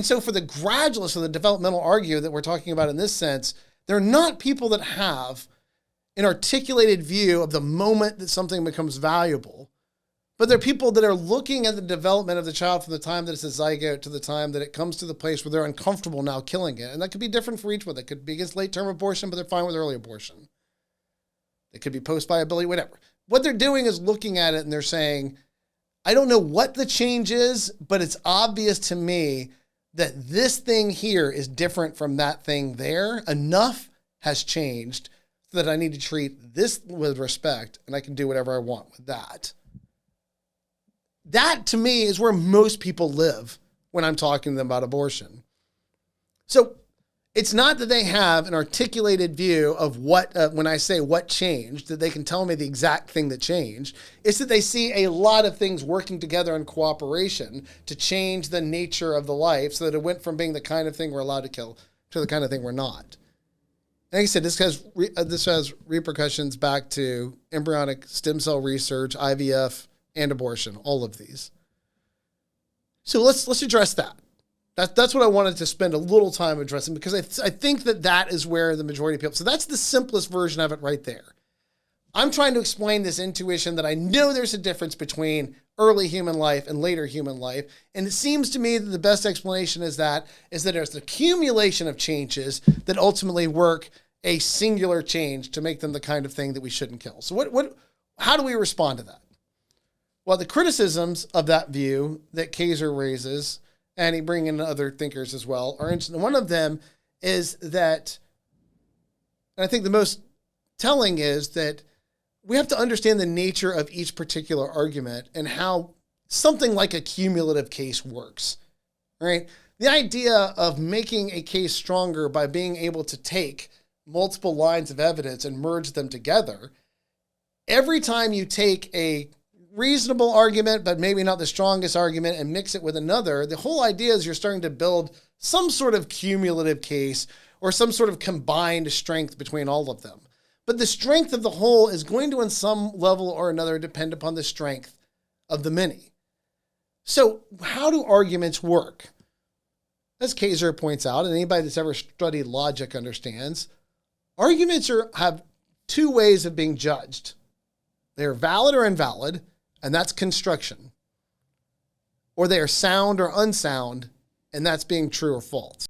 And so for the gradualists or the developmental arguer that we're talking about in this sense, they're not people that have an articulated view of the moment that something becomes valuable, but they're people that are looking at the development of the child from the time that it's a zygote to the time that it comes to the place where they're uncomfortable now killing it. And that could be different for each one. That could be against late-term abortion, but they're fine with early abortion. It could be post-viability, whatever. What they're doing is looking at it and they're saying, I don't know what the change is, but it's obvious to me that this thing here is different from that thing there. Enough has changed so that I need to treat this with respect and I can do whatever I want with that. That, to me, is where most people live when I'm talking to them about abortion. So it's not that they have an articulated view of what, when I say what changed, that they can tell me the exact thing that changed. It's that they see a lot of things working together in cooperation to change the nature of the life so that it went from being the kind of thing we're allowed to kill to the kind of thing we're not. Like I said, this has repercussions back to embryonic stem cell research, IVF, and abortion, all of these. So let's address that. That's what I wanted to spend a little time addressing, because I think that is where the majority of people, so that's the simplest version of it right there. I'm trying to explain this intuition that I know there's a difference between early human life and later human life. And it seems to me that the best explanation is that there's the accumulation of changes that ultimately work a singular change to make them the kind of thing that we shouldn't kill. So how do we respond to that? Well, the criticisms of that view that Kaiser raises, and he brings in other thinkers as well, are interesting. One of them is that, and I think the most telling is that we have to understand the nature of each particular argument and how something like a cumulative case works, right? The idea of making a case stronger by being able to take multiple lines of evidence and merge them together. Every time you take a reasonable argument, but maybe not the strongest argument, and mix it with another, the whole idea is you're starting to build some sort of cumulative case or some sort of combined strength between all of them. But the strength of the whole is going to, in some level or another, depend upon the strength of the many. So how do arguments work? As Kaiser points out, and anybody that's ever studied logic understands, arguments have two ways of being judged. They're valid or invalid, and that's construction. Or they are sound or unsound, and that's being true or false.